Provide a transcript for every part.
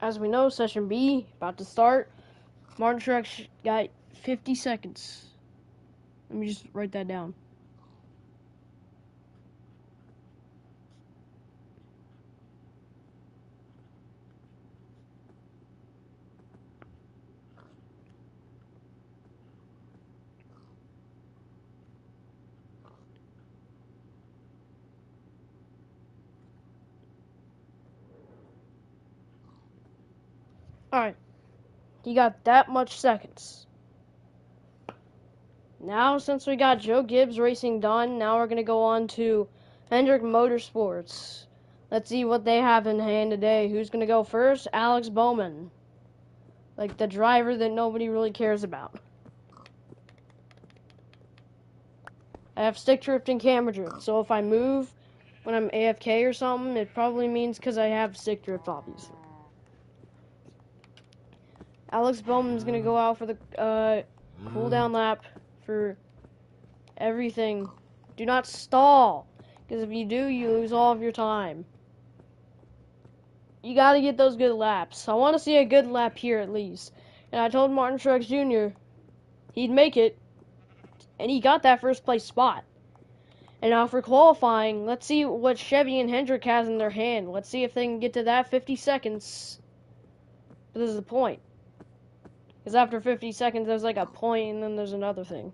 as we know, session B about to start. Martin Truex got 50 seconds. Let me just write that down. Alright, he got that much seconds. Now, since we got Joe Gibbs racing done, now we're going to go on to Hendrick Motorsports. Let's see what they have in hand today. Who's going to go first? Alex Bowman. Like the driver that nobody really cares about. I have stick drift and camera drift, so if I move when I'm AFK or something, it probably means because I have stick drift, obviously. Alex Bowman's going to go out for the cool down lap for everything. Do not stall, because if you do, you lose all of your time. You got to get those good laps. I want to see a good lap here at least. And I told Martin Truex Jr. he'd make it, and he got that first place spot. And now for qualifying, let's see what Chevy and Hendrick has in their hand. Let's see if they can get to that 50 seconds. But this is the point. Because after 50 seconds, there's like a point, and then there's another thing.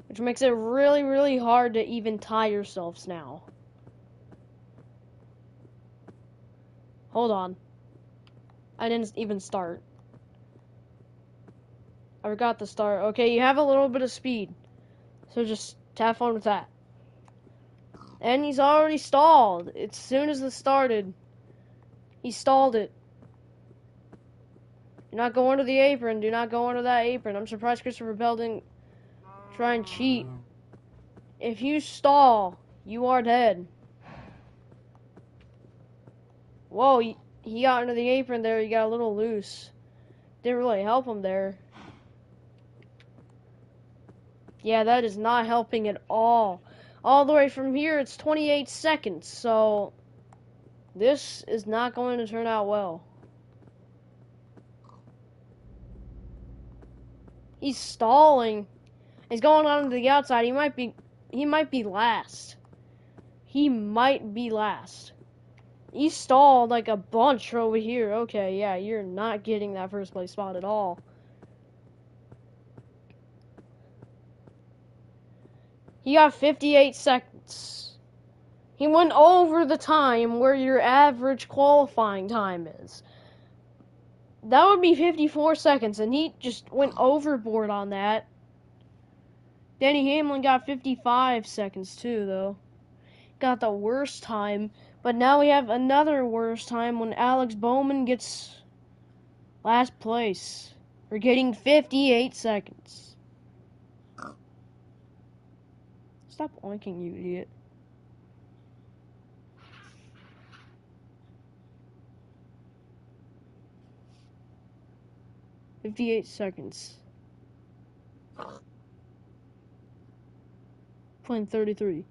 Which makes it really, really hard to even tie yourselves now. Hold on. I didn't even start. I forgot to start. Okay, you have a little bit of speed. So just have fun with that. And he's already stalled. As soon as it started, he stalled it. Do not go under the apron. Do not go under that apron. I'm surprised Christopher Bell didn't try and cheat. If you stall, you are dead. Whoa, he got under the apron there. He got a little loose. Didn't really help him there. Yeah, that is not helping at all. All the way from here, it's 28 seconds. So, this is not going to turn out well. He's stalling. He's going on to the outside. He might be last. He might be last. He stalled like a bunch over here. Okay, yeah, you're not getting that first place spot at all. He got 58 seconds. He went over the time where your average qualifying time is. That would be 54 seconds, and he just went overboard on that. Denny Hamlin got 55 seconds too, though. Got the worst time, but now we have another worst time when Alex Bowman gets last place. We're getting 58 seconds. Stop oinking, you idiot. $58 seconds. 0.33.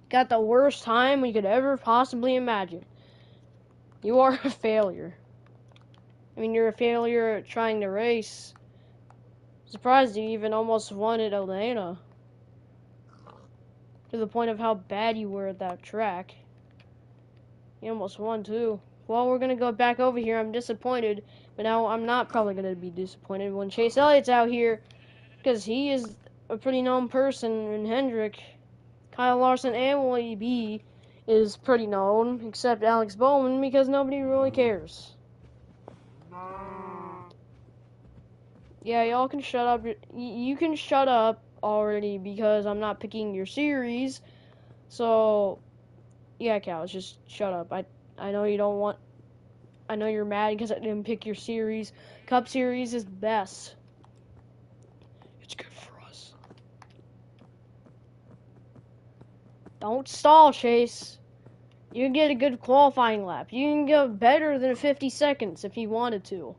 Got the worst time we could ever possibly imagine. You are a failure. I mean, you're a failure at trying to race. Surprised you even almost won at Atlanta. To the point of how bad you were at that track. You almost won too. Well, we're going to go back over here. I'm disappointed. But now I'm not probably going to be disappointed when Chase Elliott's out here. Because he is a pretty known person in Hendrick. Kyle Larson and Willie B is pretty known. Except Alex Bowman because nobody really cares. Yeah, y'all can shut up. You can shut up already because I'm not picking your series. So, yeah, cows, just shut up. I know you don't want... I know you're mad because I didn't pick your series. Cup Series is best. It's good for us. Don't stall, Chase. You can get a good qualifying lap. You can go better than 50 seconds if you wanted to.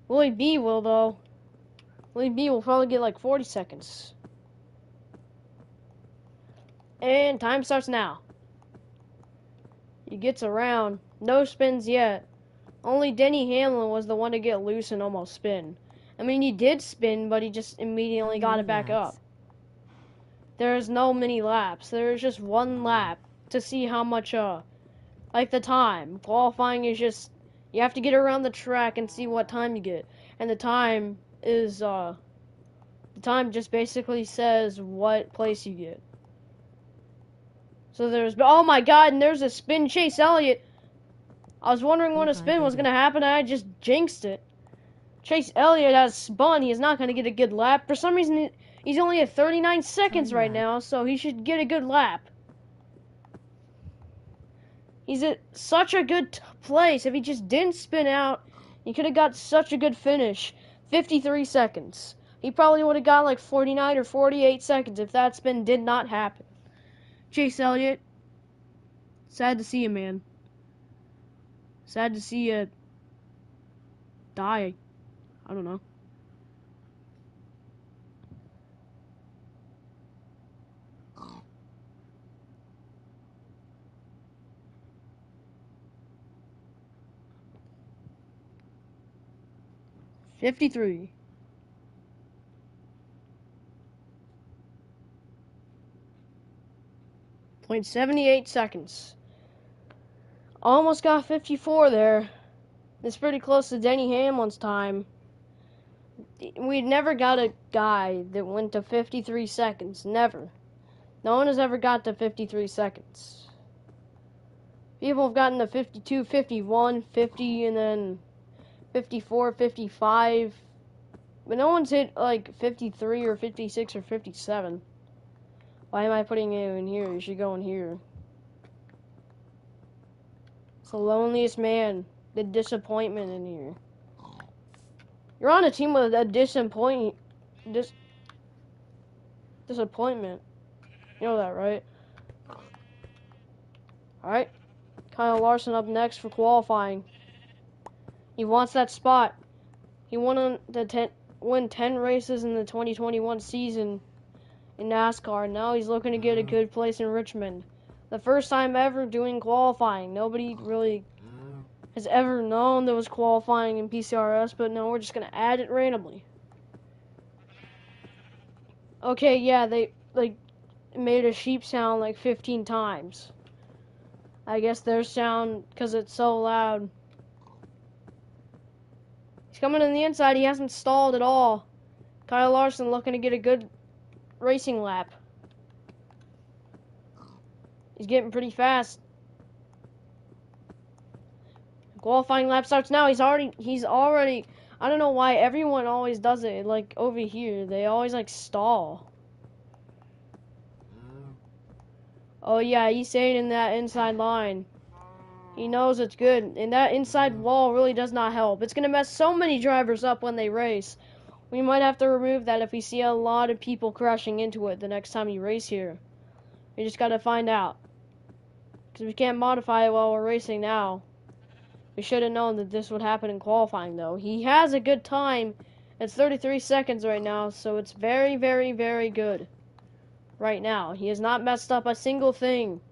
Willie B will, though. Willie B will probably get like 40 seconds. And time starts now. He gets around. No spins yet. Only Denny Hamlin was the one to get loose and almost spin. I mean, he did spin, but he just immediately got it back up. There's no mini laps. There's just one lap to see how much, like the time. Qualifying is just, you have to get around the track and see what time you get. And the time is, the time just basically says what place you get. So there's, oh my god, and there's a spin. Chase Elliott. I was wondering when a spin was going to happen, and I just jinxed it. Chase Elliott has spun. He is not going to get a good lap. For some reason, he's only at 39 seconds right now, so he should get a good lap. He's at such a good place. If he just didn't spin out, he could have got such a good finish. 53 seconds. He probably would have got like 49 or 48 seconds if that spin did not happen. Chase Elliott, sad to see you, man. Sad to see you die. I don't know. .53. .78 seconds. Almost got 54 there. It's pretty close to Denny Hamlin's time. We never got a guy that went to 53 seconds. Never. No one has ever got to 53 seconds. People have gotten to 52, 51, 50, and then 54, 55. But no one's hit like 53 or 56 or 57. Why am I putting you in here? You should go in here. It's the loneliest man. The disappointment in here. You're on a team with a disappointment. You know that, right? Alright. Kyle Larson up next for qualifying. He wants that spot. He won win 10 races in the 2021 season in NASCAR. Now he's looking to get a good place in Richmond. The first time ever doing qualifying. Nobody really has ever known there was qualifying in PCRS, but no, we're just going to add it randomly. Okay, yeah, they made a sheep sound like 15 times. I guess their sound, because it's so loud. He's coming in the inside. He hasn't stalled at all. Kyle Larson looking to get a good racing lap. He's getting pretty fast. Qualifying lap starts now. He's already, I don't know why everyone always does it. Like over here, they always like stall. Oh yeah, he's staying in that inside line. He knows it's good, and that inside wall really does not help. It's gonna mess so many drivers up when they race. We might have to remove that if we see a lot of people crashing into it the next time you race here. We just gotta find out. Because we can't modify it while we're racing now. We should have known that this would happen in qualifying, though. He has a good time. It's 33 seconds right now, so it's very, very, very good. Right now. He has not messed up a single thing.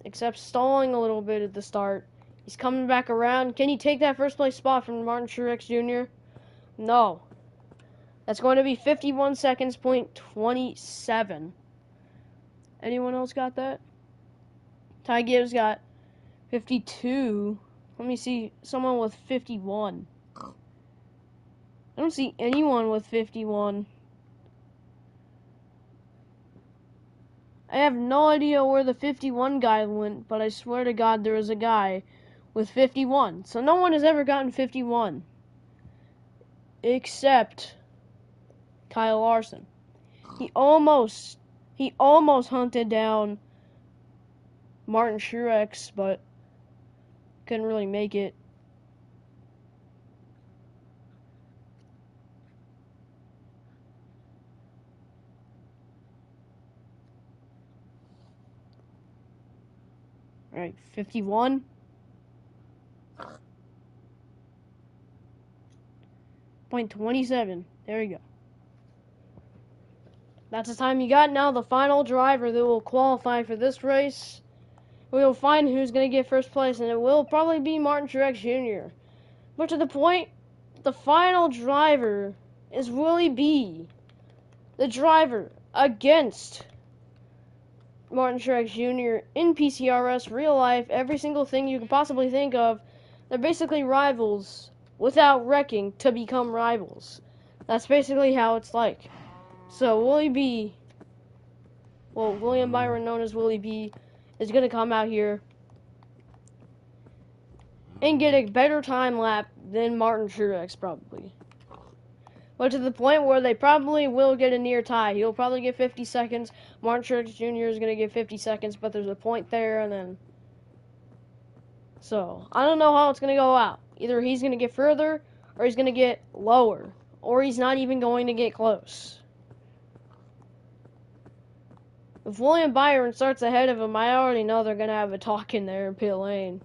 Except stalling a little bit at the start. He's coming back around. Can he take that first place spot from Martin Truex Jr.? No. That's going to be 51 seconds, .27. Anyone else got that? Ty Gibbs got 52. Let me see. Someone with 51. I don't see anyone with 51. I have no idea where the 51 guy went, but I swear to God there was a guy with 51. So no one has ever gotten 51. Except Kyle Larson. He almost hunted down Martin Truex, but couldn't really make it. All right, 51. .27. There you go. That's the time you got. Now the final driver that will qualify for this race We'll find who's going to get first place, and it will probably be Martin Truex Jr. But to the point, the final driver is Willie B, the driver against Martin Truex Jr. in PCRS, real life, every single thing you can possibly think of. They're basically rivals without wrecking to become rivals. That's basically how it's like. So Willie B, well, William Byron, known as Willie B, is going to come out here and get a better time lap than Martin Truex, probably. But to the point where they probably will get a near tie. He'll probably get 50 seconds. Martin Truex Jr. is going to get 50 seconds, but there's a point there, and then... So, I don't know how it's going to go out. Either he's going to get further, or he's going to get lower. Or he's not even going to get close. If William Byron starts ahead of him, I already know they're going to have a talk in there in pit lane.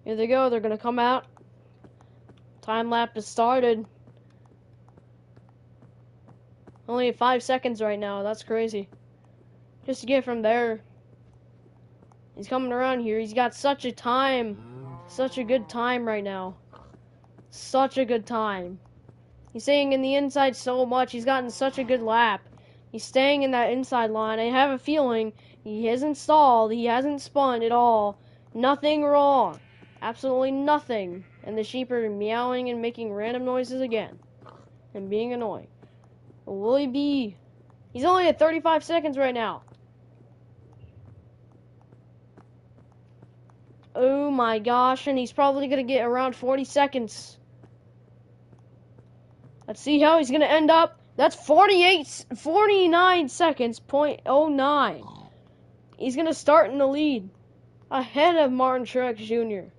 Here they go. They're going to come out. Time lap has started. Only at 5 seconds right now. That's crazy. Just to get from there. He's coming around here. He's got such a time. Such a good time right now. Such a good time. He's staying in the inside so much. He's gotten such a good lap. He's staying in that inside line. I have a feeling he hasn't stalled. He hasn't spun at all. Nothing wrong. Absolutely nothing. And the sheep are meowing and making random noises again. And being annoying. Will he be? He's only at 35 seconds right now. Oh my gosh, and he's probably going to get around 40 seconds. Let's see how he's going to end up. That's 49 seconds, .09. He's going to start in the lead. Ahead of Martin Truex Jr.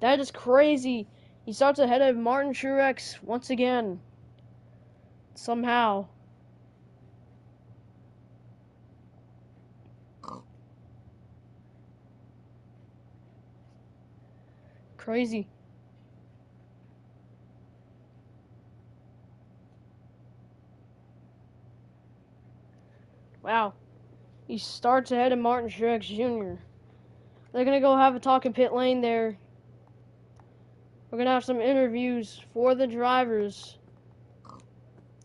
That is crazy. He starts ahead of Martin Truex once again. Somehow. Crazy. Wow. He starts ahead of Martin Truex Jr. They're going to go have a talk in pit lane there. We're going to have some interviews for the drivers.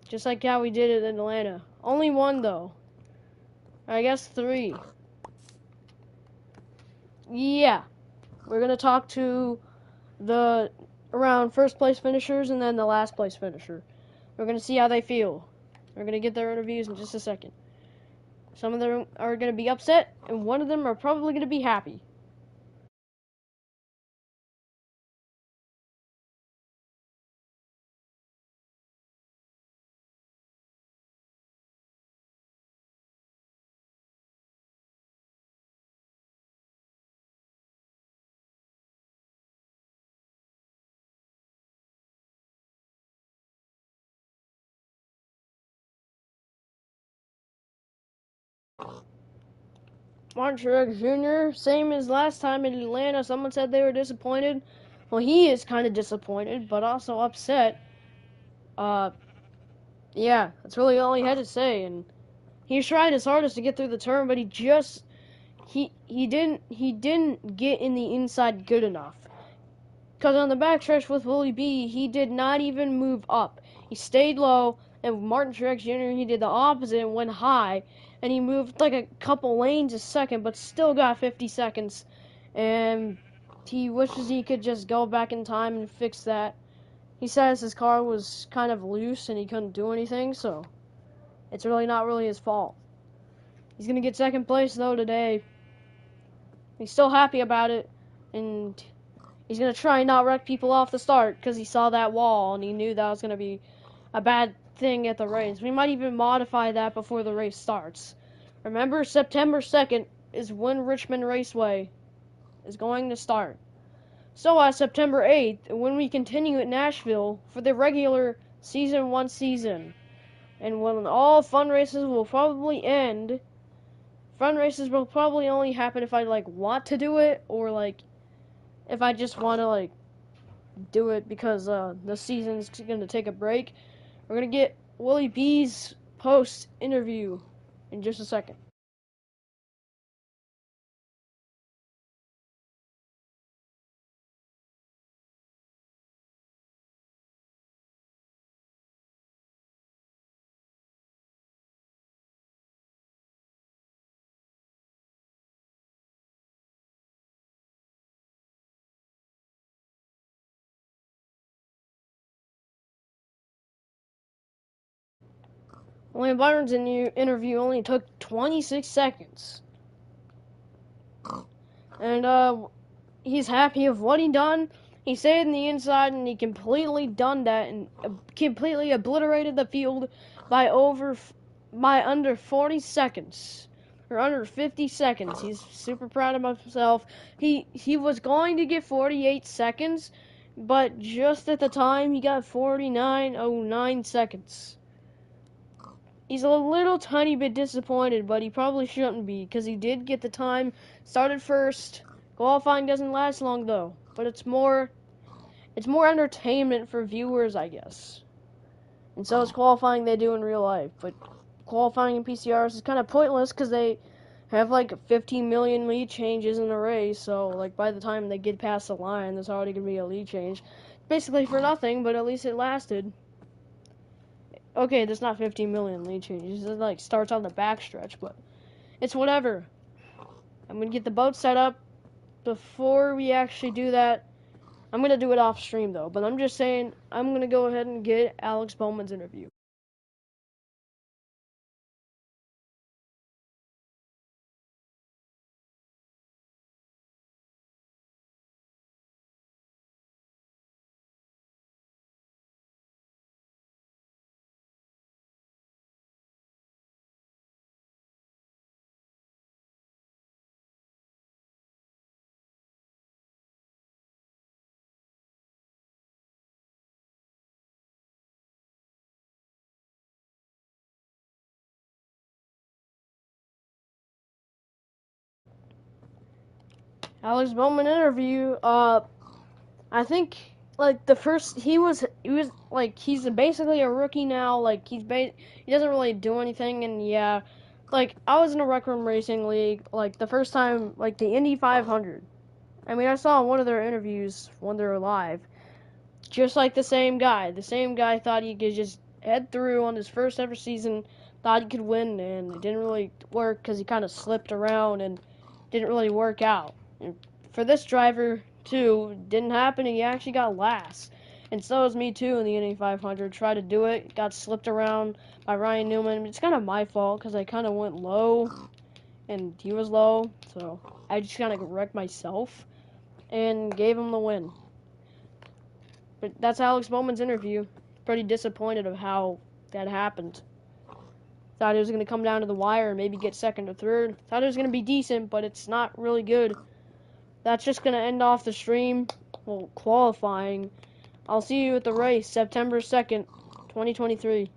Just like how we did it in Atlanta. Only one, though. I guess 3. Yeah. We're going to talk to the around first place finishers and then the last place finisher. We're going to see how they feel. We're going to get their interviews in just a second. Some of them are going to be upset, and one of them are probably going to be happy. Martin Truex Jr., same as last time in Atlanta. Someone said they were disappointed. Well, he is kind of disappointed, but also upset. Yeah, that's really all he had to say. And he tried his hardest to get through the turn, but he didn't get in the inside good enough. Because on the backstretch with Willie B, he did not even move up. He stayed low, and Martin Truex Jr., he did the opposite and went high. And he moved like a couple lanes a second, but still got 50 seconds. And he wishes he could just go back in time and fix that. He says his car was kind of loose and he couldn't do anything, so it's really not really his fault. He's going to get second place, though, today. He's still happy about it, and he's going to try and not wreck people off the start because he saw that wall and he knew that was going to be a bad thing at the race. We might even modify that before the race starts. Remember, September 2nd is when Richmond Raceway is going to start. So on September 8th, when we continue at Nashville for the regular Season 1 season, and when all fun races will probably end, fun races will probably only happen if I, want to do it, or, if I just want to, do it because the season's going to take a break. We're going to get Willie B's post interview in just a second. William Byron's interview only took 26 seconds. And he's happy of what he done. He stayed in the inside and he completely done that and completely obliterated the field by under 40 seconds or under 50 seconds. He's super proud of himself. He was going to get 48 seconds, but just at the time he got 49.09 seconds. He's a little tiny bit disappointed, but he probably shouldn't be because he did get the time, started first. Qualifying doesn't last long though, but it's more entertainment for viewers, I guess. And so is qualifying they do in real life, but qualifying in PCRS is kind of pointless because they have like 15 million lead changes in a race, so like by the time they get past the line, there's already gonna be a lead change. Basically for nothing, but at least it lasted. Okay, there's not 15 million lead changes. It like starts on the backstretch, but it's whatever. I'm gonna get the boat set up. Before we actually do that, I'm gonna do it off stream though. But I'm just saying, I'm gonna go ahead and get Alex Bowman's interview. Alex Bowman interview. I think like the first he was like he's basically a rookie now. Like he doesn't really do anything, and yeah, like I was in a Rec Room Racing League like the first time like the Indy 500. I mean I saw one of their interviews when they were live. Just like the same guy. The same guy thought he could just head through on his first ever season, thought he could win, and it didn't really work because he kind of slipped around and didn't really work out. And for this driver, too, didn't happen, and he actually got last. And so was me, too, in the Indy 500. Tried to do it, got slipped around by Ryan Newman. It's kind of my fault because I kind of went low, and he was low, so I just kind of wrecked myself and gave him the win. But that's Alex Bowman's interview. Pretty disappointed of how that happened. Thought he was going to come down to the wire and maybe get second or third. Thought it was going to be decent, but it's not really good. That's just going to end off the stream. Well, qualifying. I'll see you at the race, September 2nd, 2023.